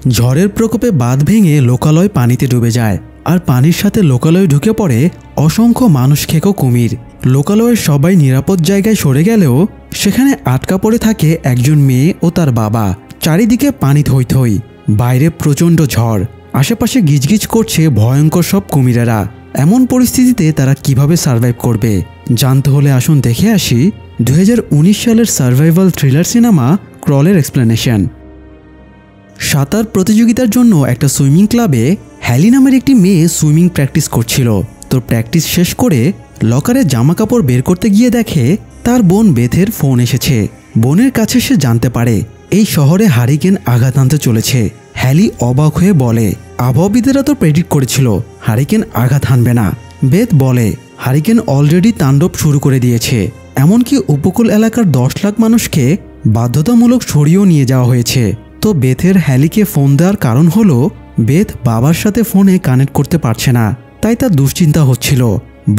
ঝড়ের প্রকোপে বাঁধ ভেঙে লোকালয় পানিতে ডুবে যায়, আর পানির সাথে লোকালয়ে ঢুকে পড়ে অসংখ্য মানুষ খেকো কুমির। লোকালয়ের সবাই নিরাপদ জায়গায় সরে গেলেও সেখানে আটকা পড়ে থাকে একজন মেয়ে ও তার বাবা। চারিদিকে পানি থই থই, বাইরে প্রচণ্ড ঝড়, আশেপাশে গিজগিজ করছে ভয়ঙ্কর সব কুমিরেরা। এমন পরিস্থিতিতে তারা কিভাবে সার্ভাইভ করবে জানতে হলে আসুন দেখে আসি 2019 সালের সার্ভাইভাল থ্রিলার সিনেমা ক্রলের এক্সপ্লেনেশন। সাঁতার প্রতিযোগিতার জন্য একটা সুইমিং ক্লাবে হ্যালি নামের একটি মেয়ে সুইমিং প্র্যাকটিস করছিল। তো প্র্যাকটিস শেষ করে লকারে জামা কাপড় বের করতে গিয়ে দেখে তার বোন বেথের ফোন এসেছে। বোনের কাছে সে জানতে পারে এই শহরে হারিকেন আঘাত আনতে চলেছে। হ্যালি অবাক হয়ে বলে, আবহাওয়াবিদেরা তো প্রেডিক্ট করেছিল হারিকেন আঘাত হানবে না। বেথ বলে, হারিকেন অলরেডি তাণ্ডব শুরু করে দিয়েছে, এমনকি উপকূল এলাকার 10 লাখ মানুষকে বাধ্যতামূলক সরিয়েও নিয়ে যাওয়া হয়েছে। তো বেথের হ্যালিকে ফোন দেওয়ার কারণ হলো বেথ বাবার সাথে ফোনে কানেক্ট করতে পারছে না, তাই তার দুশ্চিন্তা হচ্ছিল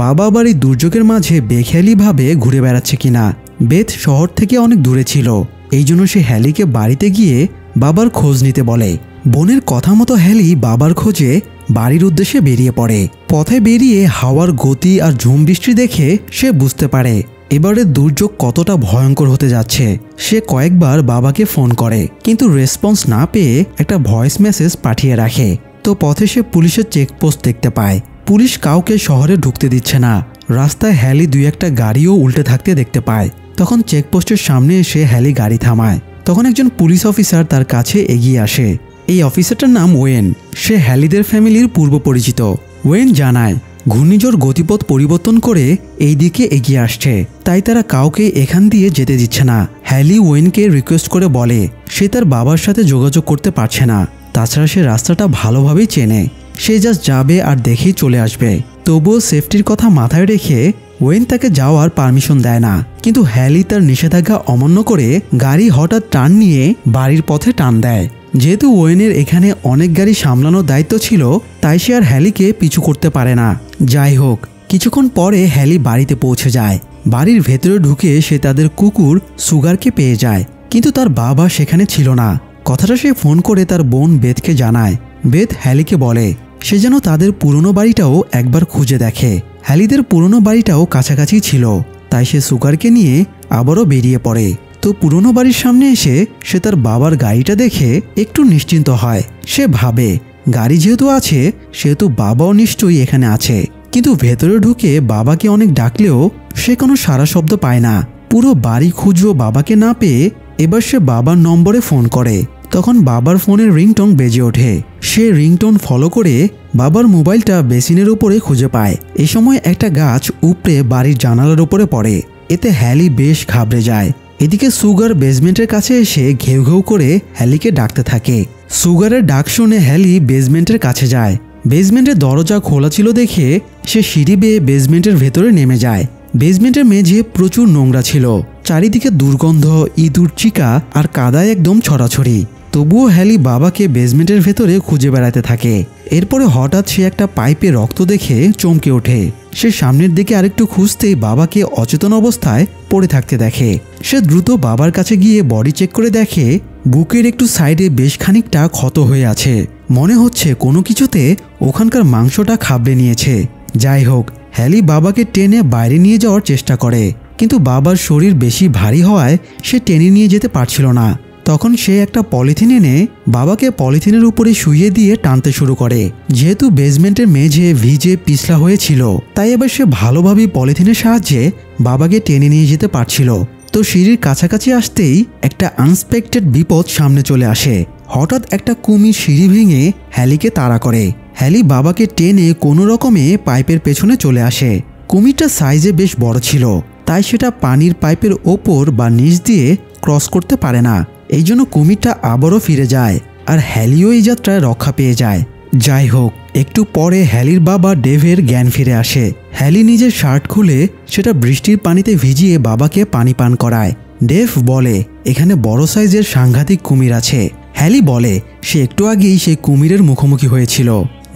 বাবা আবার এই দুর্যোগের মাঝে বেখেয়ালিভাবে ঘুরে বেড়াচ্ছে কিনা। বেথ শহর থেকে অনেক দূরে ছিল, এই জন্য সে হ্যালিকে বাড়িতে গিয়ে বাবার খোঁজ নিতে বলে। বোনের কথা মতো হ্যালি বাবার খোঁজে বাড়ির উদ্দেশ্যে বেরিয়ে পড়ে। পথে বেরিয়ে হাওয়ার গতি আর ঝুম বৃষ্টি দেখে সে বুঝতে পারে এবারের দুর্যোগ কতটা ভয়ঙ্কর হতে যাচ্ছে। সে কয়েকবার বাবাকে ফোন করে, কিন্তু রেসপন্স না পেয়ে একটা ভয়েস মেসেজ পাঠিয়ে রাখে। তো পথে সে পুলিশের চেকপোস্ট দেখতে পায়। পুলিশ কাউকে শহরে ঢুকতে দিচ্ছে না। রাস্তায় হ্যালি 2-1টা গাড়িও উল্টে থাকতে দেখতে পায়। তখন চেকপোস্টের সামনে এসে হ্যালি গাড়ি থামায়। তখন একজন পুলিশ অফিসার তার কাছে এগিয়ে আসে। এই অফিসারটার নাম ওয়েন। সে হ্যালিদের ফ্যামিলির পূর্ব পরিচিত। ওয়েন জানায় ঘূর্ণিঝড় গতিপথ পরিবর্তন করে এই দিকে এগিয়ে আসছে, তাই তারা কাউকে এখান দিয়ে যেতে দিচ্ছে না। হ্যালি ওয়েনকে রিকোয়েস্ট করে বলে সে তার বাবার সাথে যোগাযোগ করতে পারছে না, তাছাড়া সে রাস্তাটা ভালোভাবেই চেনে, সে জাস্ট যাবে আর দেখেই চলে আসবে। তবুও সেফটির কথা মাথায় রেখে ওয়েন তাকে যাওয়ার পারমিশন দেয় না। কিন্তু হ্যালি তার নিষেধাজ্ঞা অমান্য করে গাড়ি হঠাৎ টার্ন নিয়ে বাড়ির পথে টান দেয়। যেহেতু ওয়েনের এখানে অনেক গাড়ি সামলানোর দায়িত্ব ছিল, তাই সে আর হ্যালিকে পিছু করতে পারে না। যাই হোক, কিছুক্ষণ পরে হ্যালি বাড়িতে পৌঁছে যায়। বাড়ির ভেতরে ঢুকে সে তাদের কুকুর সুগারকে পেয়ে যায়, কিন্তু তার বাবা সেখানে ছিল না। কথাটা সে ফোন করে তার বোন বেথকে জানায়। বেথ হ্যালিকে বলে সে যেন তাদের পুরনো বাড়িটাও একবার খুঁজে দেখে। হ্যালিদের পুরনো বাড়িটাও কাছাকাছি ছিল, তাই সে সুগারকে নিয়ে আবারও বেরিয়ে পড়ে। তো পুরনো বাড়ির সামনে এসে সে তার বাবার গাড়িটা দেখে একটু নিশ্চিন্ত হয়। সে ভাবে গাড়ি যেহেতু আছে সেহেতু বাবাও নিশ্চয়ই এখানে আছে। কিন্তু ভেতরে ঢুকে বাবাকে অনেক ডাকলেও সে কোনো সাড়া শব্দ পায় না। পুরো বাড়ি খুঁজেও বাবাকে না পেয়ে এবার সে বাবার নম্বরে ফোন করে। তখন বাবার ফোনের রিংটোন বেজে ওঠে। সে রিংটোন ফলো করে বাবার মোবাইলটা বেসিনের উপরে খুঁজে পায়। এ সময় একটা গাছ উপড়ে বাড়ির জানালার উপরে পড়ে। এতে হ্যালি বেশ ঘাবড়ে যায়। এদিকে সুগার বেসমেন্টের কাছে এসে ঘেউ ঘেউ করে হ্যালিকে ডাকতে থাকে। সুগারের ডাক শুনে হ্যালি বেসমেন্টের কাছে যায়। বেসমেন্টের দরজা খোলা ছিল দেখে সে সিঁড়ি বেয়ে বেসমেন্টের ভেতরে নেমে যায়। বেসমেন্টের মেঝে প্রচুর নোংরা ছিল, চারিদিকে দুর্গন্ধ, ইঁদুর চিকা আর কাদায় একদম ছড়াছড়ি। তবুও হ্যালি বাবাকে বেসমেন্টের ভেতরে খুঁজে বেড়াতে থাকে। এরপরে হঠাৎ সে একটা পাইপে রক্ত দেখে চমকে ওঠে। সে সামনের দিকে আরেকটু খুঁজতেই বাবাকে অচেতন অবস্থায় পড়ে থাকতে দেখে। সে দ্রুত বাবার কাছে গিয়ে বডি চেক করে দেখে বুকের একটু সাইডে বেশ খানিকটা ক্ষত হয়ে আছে। মনে হচ্ছে কোনো কিছুতে ওখানকার মাংসটা খাবড়ে নিয়েছে। যাই হোক, হ্যালি বাবাকে টেনে বাইরে নিয়ে যাওয়ার চেষ্টা করে, কিন্তু বাবার শরীর বেশি ভারী হওয়ায় সে টেনে নিয়ে যেতে পারছিল না। তখন সে একটা পলিথিন এনে বাবাকে পলিথিনের উপরে শুইয়ে দিয়ে টানতে শুরু করে। যেহেতু বেসমেন্টের মেঝে ভিজে পিছলা হয়েছিল, তাই এবার সে ভালোভাবেই পলিথিনের সাহায্যে বাবাকে টেনে নিয়ে যেতে পারছিল। তো সিঁড়ির কাছাকাছি আসতেই একটা আনএক্সপেক্টেড বিপদ সামনে চলে আসে। হঠাৎ একটা কুমির সিঁড়ি ভেঙে হ্যালিকে তাড়া করে। হ্যালি বাবাকে টেনে কোনো রকমে পাইপের পেছনে চলে আসে। কুমিরটা সাইজে বেশ বড় ছিল, তাই সেটা পানির পাইপের ওপর বা নিচ দিয়ে ক্রস করতে পারে না। এই জন্য কুমিরটা আবারও ফিরে যায়, আর হ্যালিও এই যাত্রায় রক্ষা পেয়ে যায়। যাই হোক, একটু পরে হ্যালির বাবা ডেভের জ্ঞান ফিরে আসে। হ্যালি নিজের শার্ট খুলে সেটা বৃষ্টির পানিতে ভিজিয়ে বাবাকে পানি পান করায়। ডেভ বলে এখানে বড় সাইজের সাংঘাতিক কুমির আছে। হ্যালি বলে সে একটু আগেই সেই কুমিরের মুখোমুখি হয়েছিল।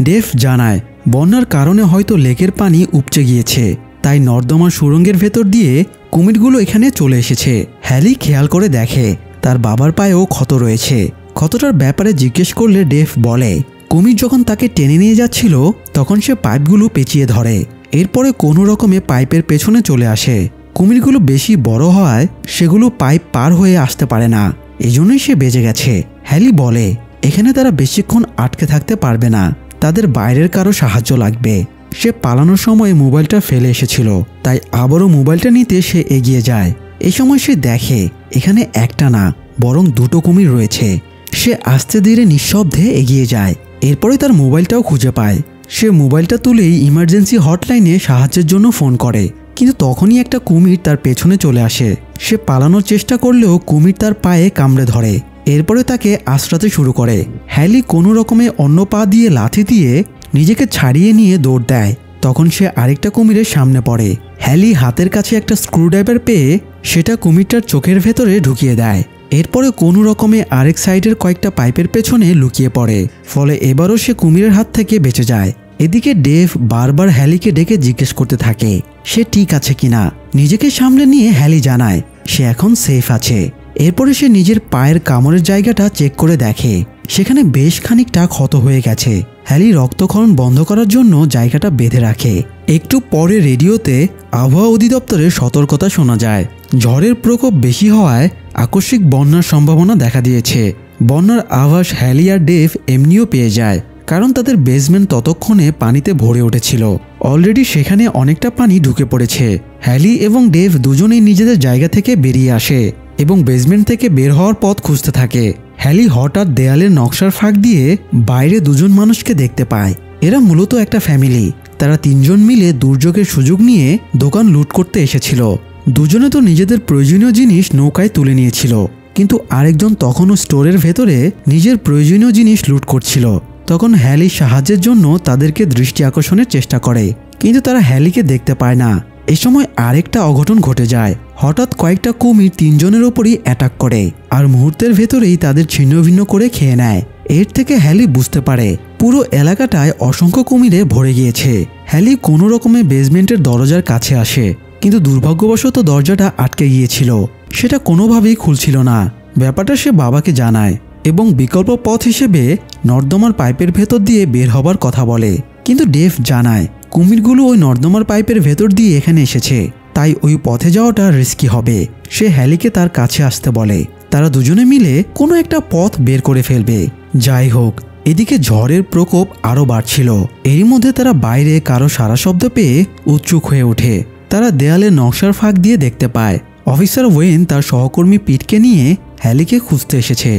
ডেভ জানায় বন্যার কারণে হয়তো লেকের পানি উপচে গিয়েছে, তাই নর্দমার সুড়ঙ্গের ভেতর দিয়ে কুমিরগুলো এখানে চলে এসেছে। হ্যালি খেয়াল করে দেখে তার বাবার পায়েও ক্ষত রয়েছে। ক্ষতটার ব্যাপারে জিজ্ঞেস করলে ডেভ বলে কুমির যখন তাকে টেনে নিয়ে যাচ্ছিল তখন সে পাইপগুলো পেঁচিয়ে ধরে। এরপরে কোনো রকমে পাইপের পেছনে চলে আসে। কুমিরগুলো বেশি বড় হওয়ায় সেগুলো পাইপ পার হয়ে আসতে পারে না, এজন্যই সে বেঁচে গেছে। হ্যালি বলে এখানে তারা বেশিক্ষণ আটকে থাকতে পারবে না, তাদের বাইরের কারো সাহায্য লাগবে। সে পালানোর সময় মোবাইলটা ফেলে এসেছিল, তাই আবারও মোবাইলটা নিতে সে এগিয়ে যায়। এই সময় সে দেখে এখানে একটা না বরং দুটো কুমির রয়েছে। সে আস্তে ধীরে নিঃশব্দে এগিয়ে যায়। এরপরে তার মোবাইলটাও খুঁজে পায়। সে মোবাইলটা তুলেই ইমার্জেন্সি হটলাইনে সাহায্যের জন্য ফোন করে, কিন্তু তখনই একটা কুমির তার পেছনে চলে আসে। সে পালানোর চেষ্টা করলেও কুমির তার পায়ে কামড়ে ধরে। এরপরে তাকে আঁচড়াতে শুরু করে। হ্যালি কোনো রকমে অন্য পা দিয়ে লাথি দিয়ে নিজেকে ছাড়িয়ে নিয়ে দৌড় দেয়। তখন সে আরেকটা কুমিরের সামনে পড়ে। হ্যালি হাতের কাছে একটা স্ক্রুড্রাইভার পেয়ে সেটা কুমিরটার চোখের ভেতরে ঢুকিয়ে দেয়। এরপরে কোনো রকমে আরেক সাইডের কয়েকটা পাইপের পেছনে লুকিয়ে পড়ে, ফলে এবারও সে কুমিরের হাত থেকে বেঁচে যায়। এদিকে ডেভ বারবার হ্যালিকে ডেকে জিজ্ঞেস করতে থাকে সে ঠিক আছে কিনা। নিজেকে সামলে নিয়ে হ্যালি জানায় সে এখন সেফ আছে। এরপরে সে নিজের পায়ের কামড়ের জায়গাটা চেক করে দেখে সেখানে বেশ খানিকটা ক্ষত হয়ে গেছে। হ্যালি রক্তক্ষরণ বন্ধ করার জন্য জায়গাটা বেঁধে রাখে। একটু পরে রেডিওতে আবহাওয়া অধিদপ্তরের সতর্কতা শোনা যায়। ঝড়ের প্রকোপ বেশি হওয়ায় আকস্মিক বন্যার সম্ভাবনা দেখা দিয়েছে। বন্যার আভাস হ্যালি আর ডেভ এমনিও পেয়ে যায়, কারণ তাদের বেসমেন্ট ততক্ষণে পানিতে ভরে উঠেছিল। অলরেডি সেখানে অনেকটা পানি ঢুকে পড়েছে। হ্যালি এবং ডেভ দুজনেই নিজেদের জায়গা থেকে বেরিয়ে আসে এবং বেসমেন্ট থেকে বের হওয়ার পথ খুঁজতে থাকে। হ্যালি হঠাৎ দেয়ালের নকশার ফাঁক দিয়ে বাইরে দুজন মানুষকে দেখতে পায়। এরা মূলত একটা ফ্যামিলি। তারা তিনজন মিলে দুর্যোগের সুযোগ নিয়ে দোকান লুট করতে এসেছিল। দুজনে তো নিজেদের প্রয়োজনীয় জিনিস নৌকায় তুলে নিয়েছিল, কিন্তু আরেকজন তখনও স্টোরের ভেতরে নিজের প্রয়োজনীয় জিনিস লুট করছিল। তখন হ্যালি সাহায্যের জন্য তাদেরকে দৃষ্টি আকর্ষণের চেষ্টা করে, কিন্তু তারা হ্যালিকে দেখতে পায় না। এই সময় আরেকটা অঘটন ঘটে যায়। হঠাৎ কয়েকটা কুমির তিনজনের ওপরই অ্যাটাক করে আর মুহূর্তের ভেতরেই তাদের ছিন্নভিন্ন করে খেয়ে নেয়। এর থেকে হ্যালি বুঝতে পারে পুরো এলাকাটায় অসংখ্য কুমিরে ভরে গিয়েছে। হ্যালি কোনো রকমে বেসমেন্টের দরজার কাছে আসে, কিন্তু দুর্ভাগ্যবশত দরজাটা আটকে গিয়েছিল। সেটা কোনোভাবেই খুলছিল না। ব্যাপারটা সে বাবাকে জানায় এবং বিকল্প পথ হিসেবে নর্দমার পাইপের ভেতর দিয়ে বের হবার কথা বলে। কিন্তু ডেভ জানায় কুমিরগুলো ওই নর্দমার পাইপের ভেতর দিয়ে এখানে এসেছে, তাই ওই পথে যাওয়াটা রিস্কি হবে। সে হ্যালিকে তার কাছে আসতে বলে। তারা দুজনে মিলে কোনো একটা পথ বের করে ফেলবে। যাই হোক, এদিকে ঝড়ের প্রকোপ আরও বাড়ছিল। এরই মধ্যে তারা বাইরে কারো সারা শব্দ পেয়ে উৎসুক হয়ে ওঠে। তারা দেয়ালে নকশার ফাঁক দিয়ে দেখতে পায় অফিসার ওয়েন তার সহকর্মী পিটকে নিয়ে হ্যালিকে খুঁজতে এসেছে।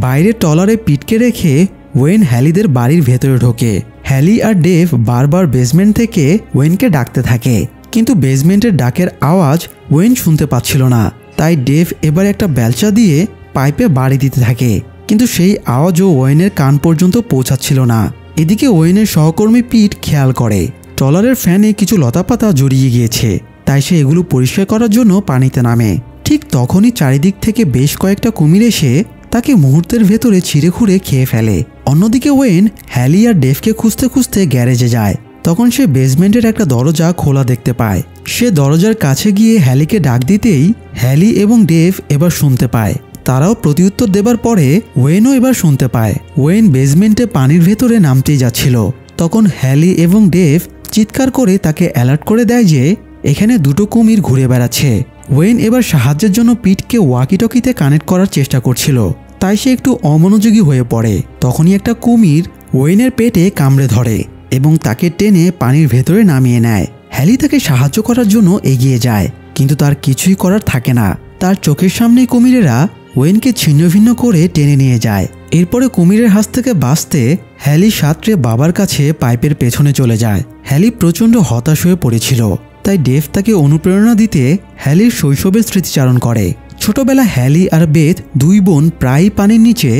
বাইরে ট্রলারে পিটকে রেখে ওয়েন হ্যালিদের বাড়ির ভেতরে ঢোকে। হ্যালি আর ডেভ বারবার বেসমেন্ট থেকে ওয়েনকে ডাকতে থাকে, কিন্তু বেসমেন্টের ডাকের আওয়াজ ওয়েন শুনতে পাচ্ছিল না। তাই ডেভ এবার একটা বেলচা দিয়ে পাইপে বাড়ি দিতে থাকে, কিন্তু সেই আওয়াজও ওয়েনের কান পর্যন্ত পৌঁছাচ্ছিল না। এদিকে ওয়েনের সহকর্মী পিট খেয়াল করে ট্রলারের ফ্যানে কিছু লতাপাতা জড়িয়ে গিয়েছে, তাই সে এগুলো পরিষ্কার করার জন্য পানিতে নামে। ঠিক তখনই চারিদিক থেকে বেশ কয়েকটা কুমির এসে তাকে মুহূর্তের ভেতরে ছিঁড়ে খুঁড়ে খেয়ে ফেলে। অন্যদিকে ওয়েন হ্যালি আর ডেভকে খুঁজতে খুঁজতে গ্যারেজে যায়। তখন সে বেসমেন্টের একটা দরজা খোলা দেখতে পায়। সে দরজার কাছে গিয়ে হ্যালিকে ডাক দিতেই হ্যালি এবং ডেভ এবার শুনতে পায়। তারাও প্রতিউত্তর দেবার পরে ওয়েনও এবার শুনতে পায়। ওয়েন বেসমেন্টে পানির ভেতরে নামতেই যাচ্ছিল। তখন হ্যালি এবং ডেভ চিৎকার করে তাকে অ্যালার্ট করে দেয় যে এখানে দুটো কুমির ঘুরে বেড়াচ্ছে। ওয়েন এবার সাহায্যের জন্য পিটকে ওয়াকিটকিতে কানেক্ট করার চেষ্টা করছিল, তাই সে একটু অমনোযোগী হয়ে পড়ে। তখনই একটা কুমির ওয়েনের পেটে কামড়ে ধরে এবং তাকে টেনে পানির ভেতরে নামিয়ে নেয়। হ্যালি তাকে সাহায্য করার জন্য এগিয়ে যায়, কিন্তু তার কিছুই করার থাকে না। তার চোখের সামনে কুমিরেরা ওয়েনকে ছিন্নভিন্ন করে টেনে নিয়ে যায়। এরপরে কুমিরের হাত থেকে বাঁচতে হ্যালি সাঁতরে বাবার কাছে পাইপের পেছনে চলে যায়। হ্যালি প্রচণ্ড হতাশ হয়ে পড়েছিল, তাই ডেভ তাকে অনুপ্রেরণা দিতে হ্যালির শৈশবের স্মৃতিচারণ করে। ছোটবেলা হ্যালি আর বেথ দুই বোন প্রায়ই পানির নিচে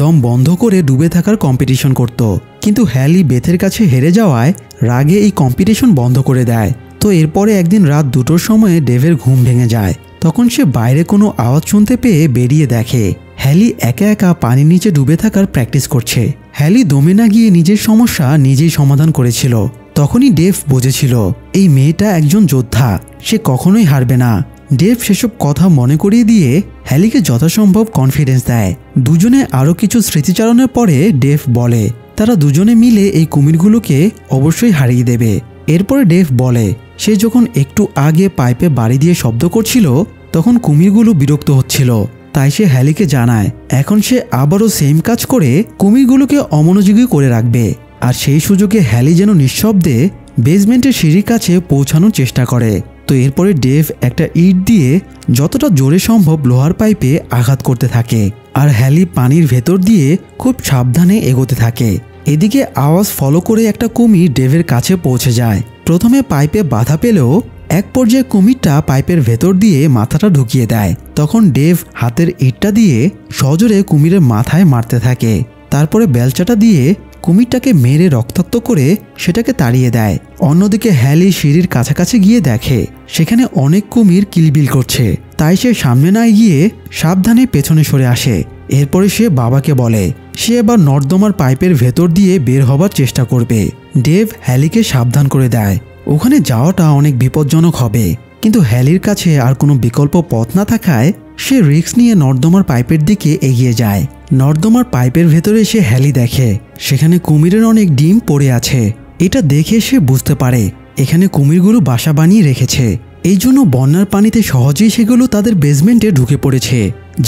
দম বন্ধ করে ডুবে থাকার কম্পিটিশন করত, কিন্তু হ্যালি বেথের কাছে হেরে যাওয়ায় রাগে এই কম্পিটিশন বন্ধ করে দেয়। তো এরপরে একদিন রাত 2টোর সময়ে ডেভের ঘুম ভেঙে যায়। তখন সে বাইরে কোনো আওয়াজ শুনতে পেয়ে বেরিয়ে দেখে হ্যালি একা একা পানির নিচে ডুবে থাকার প্র্যাকটিস করছে। হ্যালি দমে না গিয়ে নিজের সমস্যা নিজেই সমাধান করেছিল। তখনই ডেভ বুঝেছিল এই মেয়েটা একজন যোদ্ধা, সে কখনোই হারবে না। ডেভ সেসব কথা মনে করিয়ে দিয়ে হ্যালিকে যথাসম্ভব কনফিডেন্স দেয়। দুজনে আরও কিছু স্মৃতিচারণের পরে ডেভ বলে তারা দুজনে মিলে এই কুমিরগুলোকে অবশ্যই হারিয়ে দেবে। এরপরে ডেভ বলে সে যখন একটু আগে পাইপে বাড়ি দিয়ে শব্দ করছিল তখন কুমিরগুলো বিরক্ত হচ্ছিল, তাই সে হ্যালিকে জানায় এখন সে আবারও সেম কাজ করে কুমিরগুলোকে অমনোযোগী করে রাখবে। আর সেই সুযোগে হ্যালি যেন নিঃশব্দে বেসমেন্টের সিঁড়ির কাছে পৌঁছানোর চেষ্টা করে। তো এরপরে ডেভ একটা ইট দিয়ে যতটা জোরে সম্ভব লোহার পাইপে আঘাত করতে থাকে আর হ্যালি পানির ভেতর দিয়ে খুব সাবধানে এগোতে থাকে। এদিকে আওয়াজ ফলো করে একটা কুমির ডেভের কাছে পৌঁছে যায়। প্রথমে পাইপে বাধা পেলেও এক পর্যায়ে কুমিরটা পাইপের ভেতর দিয়ে মাথাটা ঢুকিয়ে দেয়। তখন ডেভ হাতের ইটটা দিয়ে সজোরে কুমিরের মাথায় মারতে থাকে। তারপরে বেলচাটা দিয়ে কুমিরটাকে মেরে রক্তাক্ত করে সেটাকে তাড়িয়ে দেয়। অন্যদিকে হ্যালি সিঁড়ির কাছাকাছি গিয়ে দেখে সেখানে অনেক কুমির কিলবিল করছে, তাই সে সামনে না গিয়ে সাবধানে পেছনে সরে আসে। এরপরে সে বাবাকে বলে সে এবার নর্দমার পাইপের ভেতর দিয়ে বের হবার চেষ্টা করবে। ডেভ হ্যালিকে সাবধান করে দেয় ওখানে যাওয়াটা অনেক বিপজ্জনক হবে, কিন্তু হ্যালির কাছে আর কোনো বিকল্প পথ না থাকায় সে রিস্ক নিয়ে নর্দমার পাইপের দিকে এগিয়ে যায়। নর্দমার পাইপের ভেতরে সে হ্যালি দেখে সেখানে কুমিরের অনেক ডিম পড়ে আছে। এটা দেখে সে বুঝতে পারে এখানে কুমিরগুলো বাসা বানিয়ে রেখেছে, এই জন্য বন্যার পানিতে সহজেই সেগুলো তাদের বেসমেন্টে ঢুকে পড়েছে।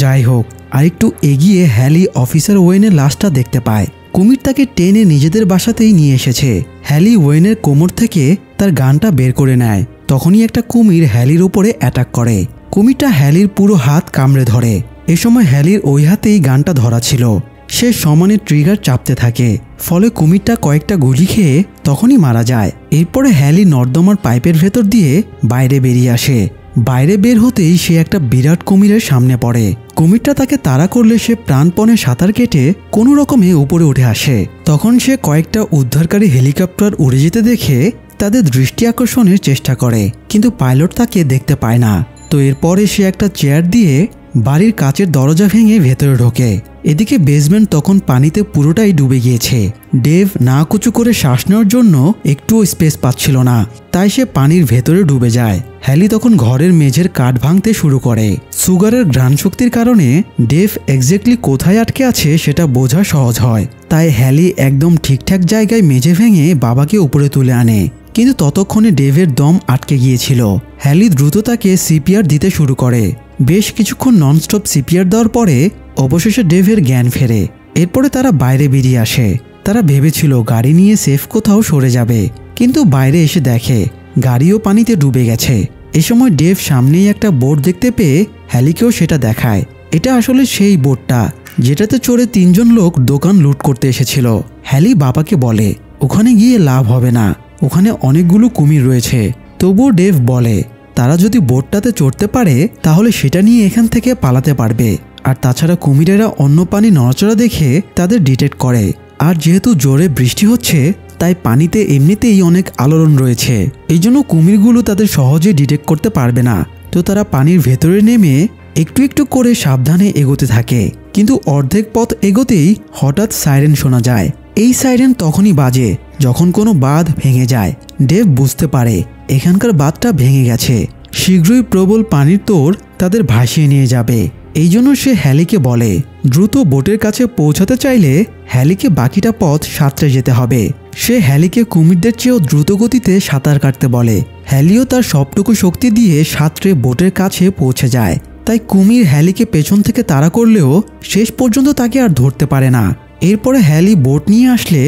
যাই হোক, আরেকটু এগিয়ে হ্যালি অফিসার ওয়েনের লাশটা দেখতে পায়। কুমির তাকে টেনে নিজেদের বাসাতেই নিয়ে এসেছে। হ্যালি ওয়েনের কোমর থেকে তার গানটা বের করে নেয়। তখনই একটা কুমির হ্যালির উপরে অ্যাটাক করে। কুমিরটা হ্যালির পুরো হাত কামড়ে ধরে। এ সময় হ্যালির ওই হাতেই গানটা ধরা ছিল। সে সমানে ট্রিগার চাপতে থাকে, ফলে কুমিরটা কয়েকটা গুলি খেয়ে তখনই মারা যায়। এরপরে হ্যালি নর্দমার পাইপের ভেতর দিয়ে বাইরে বেরিয়ে আসে। বাইরে বের হতেই সে একটা বিরাট কুমিরের সামনে পড়ে। কুমিরটা তাকে তাড়া করলে সে প্রাণপণে সাঁতার কেটে কোনো রকমে উপরে উঠে আসে। তখন সে কয়েকটা উদ্ধারকারী হেলিকপ্টার উড়ে যেতে দেখে তাদের দৃষ্টি আকর্ষণের চেষ্টা করে, কিন্তু পাইলট তাকে দেখতে পায় না। তো এরপরে সে একটা চেয়ার দিয়ে বাড়ির কাচের দরজা ভেঙে ভেতরে ঢোকে। এদিকে বেসমেন্ট তখন পানিতে পুরোটাই ডুবে গিয়েছে। ডেভ না কুচু করে শ্বাস নেওয়ার জন্য একটুও স্পেস পাচ্ছিল না, তাই সে পানির ভেতরে ডুবে যায়। হ্যালি তখন ঘরের মেঝের কাঠ ভাঙতে শুরু করে। সুগারের ঘ্রাণ শক্তির কারণে ডেভ এক্স্যাক্টলি কোথায় আটকে আছে সেটা বোঝা সহজ হয়। তাই হ্যালি একদম ঠিকঠাক জায়গায় মেঝে ভেঙে বাবাকে উপরে তুলে আনে, কিন্তু ততক্ষণে ডেভের দম আটকে গিয়েছিল। হ্যালি দ্রুত তাকে সিপিআর দিতে শুরু করে। বেশ কিছুক্ষণ ননস্টপ সিপিআর দেওয়ার পরে অবশেষে ডেভের জ্ঞান ফেরে। এরপরে তারা বাইরে বেরিয়ে আসে। তারা ভেবেছিল গাড়ি নিয়ে সেফ কোথাও সরে যাবে, কিন্তু বাইরে এসে দেখে গাড়িও পানিতে ডুবে গেছে। এ সময় ডেভ সামনেই একটা বোট দেখতে পেয়ে হ্যালিকেও সেটা দেখায়। এটা আসলে সেই বোটটা যেটাতে চড়ে 3 জন লোক দোকান লুট করতে এসেছিল। হ্যালি বাবাকে বলে ওখানে গিয়ে লাভ হবে না, ওখানে অনেকগুলো কুমির রয়েছে। তবুও ডেভ বলে তারা যদি বোটটাতে চড়তে পারে তাহলে সেটা নিয়ে এখান থেকে পালাতে পারবে। আর তাছাড়া কুমিরেরা অন্য পানি নড়াচড়া দেখে তাদের ডিটেক্ট করে। আর যেহেতু জোরে বৃষ্টি হচ্ছে তাই পানিতে এমনিতেই অনেক আলোড়ন রয়েছে, এই জন্য কুমিরগুলো তাদের সহজে ডিটেক্ট করতে পারবে না। তো তারা পানির ভেতরে নেমে একটু একটু করে সাবধানে এগোতে থাকে। কিন্তু অর্ধেক পথ এগোতেই হঠাৎ সাইরেন শোনা যায়। এই সাইরেন তখনই বাজে যখন কোনো বাঁধ ভেঙে যায়। ডেভ বুঝতে পারে এখানকার বাঁধটা ভেঙে গেছে, শীঘ্রই প্রবল পানির তোড় তাদের ভাসিয়ে নিয়ে যাবে। এই জন্য সে হ্যালিকে বলে দ্রুত বোটের কাছে পৌঁছাতে চাইলে হ্যালিকে বাকিটা পথ সাঁতরে যেতে হবে। সে হ্যালিকে কুমিরদের চেয়েও দ্রুত গতিতে সাঁতার কাটতে বলে। হ্যালিও তার সবটুকু শক্তি দিয়ে সাঁতরে বোটের কাছে পৌঁছে যায়। তাই কুমির হ্যালিকে পেছন থেকে তাড়া করলেও শেষ পর্যন্ত তাকে আর ধরতে পারে না। এরপরে হ্যালি বোট নিয়ে আসলে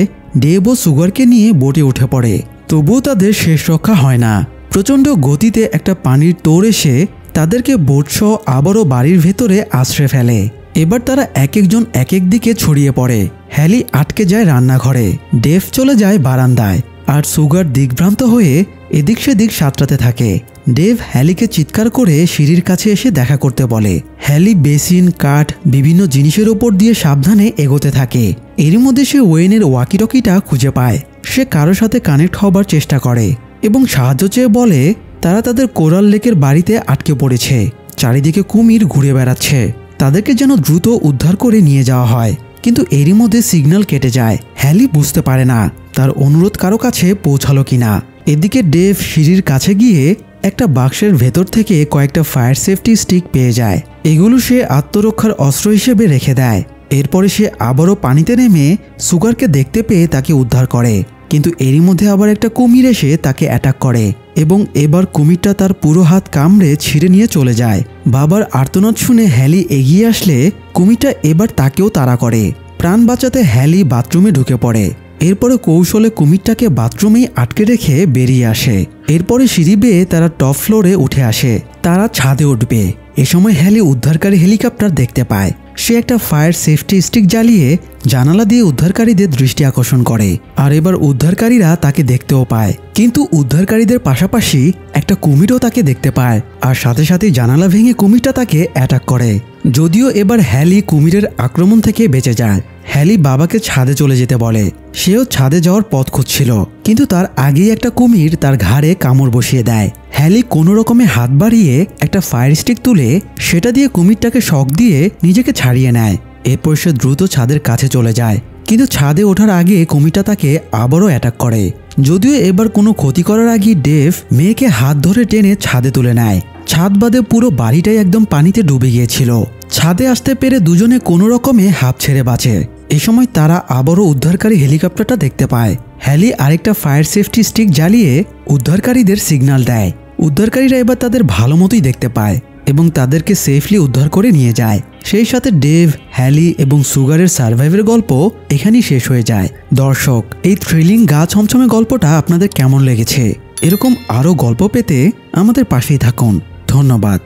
ডেভ ও সুগারকে নিয়ে বোটে উঠে পড়ে। তবুও তাদের শেষ রক্ষা হয় না। প্রচণ্ড গতিতে একটা পানির তোড় এসে তাদেরকে বোটসহ আবারও বাড়ির ভেতরে আশ্রয় ফেলে। এবার তারা এক একজন এক এক দিকে ছড়িয়ে পড়ে। হ্যালি আটকে যায় রান্নাঘরে, ডেভ চলে যায় বারান্দায়, আর সুগার দিকভ্রান্ত হয়ে এদিক সেদিক সাঁতরাতে থাকে। ডেভ হ্যালিকে চিৎকার করে সিঁড়ির কাছে এসে দেখা করতে বলে। হ্যালি বেসিন, কাঠ, বিভিন্ন জিনিসের ওপর দিয়ে সাবধানে এগোতে থাকে। এরই মধ্যে সে ওয়েনের ওয়াকিটকিটা খুঁজে পায়। সে কারোর সাথে কানেক্ট হবার চেষ্টা করে এবং সাহায্য চেয়ে বলে তারা তাদের কোরাল লেকের বাড়িতে আটকে পড়েছে। চারিদিকে কুমির ঘুরে বেড়াচ্ছে, তাদেরকে যেন দ্রুত উদ্ধার করে নিয়ে যাওয়া হয়। কিন্তু এরই মধ্যে সিগন্যাল কেটে যায়। হ্যালি বুঝতে পারে না তার অনুরোধ কারো কাছে পৌঁছালো কিনা। এদিকে ডেভ সিঁড়ির কাছে গিয়ে একটা বাক্সের ভেতর থেকে কয়েকটা ফায়ার সেফটি স্টিক পেয়ে যায়। এগুলো সে আত্মরক্ষার অস্ত্র হিসেবে রেখে দেয়। এরপরে সে আবারও পানিতে নেমে সুগারকে দেখতে পেয়ে তাকে উদ্ধার করে, কিন্তু এরই মধ্যে আবার একটা কুমির এসে তাকে অ্যাটাক করে এবং এবার কুমিরটা তার পুরো হাত কামড়ে ছিঁড়ে নিয়ে চলে যায়। বাবার আর্তনাদ শুনে হ্যালি এগিয়ে আসলে কুমিরটা এবার তাকেও তাড়া করে। প্রাণ বাঁচাতে হ্যালি বাথরুমে ঢুকে পড়ে। এরপরে কৌশলে কুমিরটাকে বাথরুমেই আটকে রেখে বেরিয়ে আসে। এরপরে সিঁড়ি বেয়ে তারা টপ ফ্লোরে উঠে আসে। তারা ছাদে উঠবে। এ সময় হ্যালি উদ্ধারকারী হেলিকপ্টার দেখতে পায়। সে একটা ফায়ার সেফটি স্টিক জ্বালিয়ে জানালা দিয়ে উদ্ধারকারীদের দৃষ্টি আকর্ষণ করে, আর এবার উদ্ধারকারীরা তাকে দেখতেও পায়। কিন্তু উদ্ধারকারীদের পাশাপাশি একটা কুমিরও তাকে দেখতে পায়, আর সাথে সাথে জানালা ভেঙে কুমিরটা তাকে অ্যাটাক করে। যদিও এবার হ্যালি কুমিরের আক্রমণ থেকে বেঁচে যায়। হ্যালি বাবাকে ছাদে চলে যেতে বলে। সেও ছাদে যাওয়ার পথ খুঁজছিল, কিন্তু তার আগেই একটা কুমির তার ঘাড়ে কামড় বসিয়ে দেয়। হ্যালি কোনো রকমে হাত বাড়িয়ে একটা ফায়ার স্টিক তুলে সেটা দিয়ে কুমিরটাকে শক দিয়ে নিজেকে ছাড়িয়ে নেয়। এরপর সে দ্রুত ছাদের কাছে চলে যায়, কিন্তু ছাদে ওঠার আগে কুমিরটা তাকে আবারও অ্যাটাক করে। যদিও এবার কোনো ক্ষতি করার আগে ডেভ মেয়েকে হাত ধরে টেনে ছাদে তুলে নেয়। ছাদ বাদে পুরো বাড়িটাই একদম পানিতে ডুবে গিয়েছিল। ছাদে আসতে পেরে দুজনে কোনো রকমে হাঁপ ছেড়ে বাঁচে। এ সময় তারা আবারও উদ্ধারকারী হেলিকপ্টারটা দেখতে পায়। হ্যালি আরেকটা ফায়ার সেফটি স্টিক জ্বালিয়ে উদ্ধারকারীদের সিগন্যাল দেয়। উদ্ধারকারীরা এবার তাদের ভালো মতোই দেখতে পায় এবং তাদেরকে সেফলি উদ্ধার করে নিয়ে যায়। সেই সাথে ডেভ, হ্যালি এবং সুগারের সার্ভাইভের গল্প এখানেই শেষ হয়ে যায়। দর্শক, এই থ্রিলিং গা ছমছমে গল্পটা আপনাদের কেমন লেগেছে? এরকম আরও গল্প পেতে আমাদের পাশেই থাকুন। ধন্যবাদ।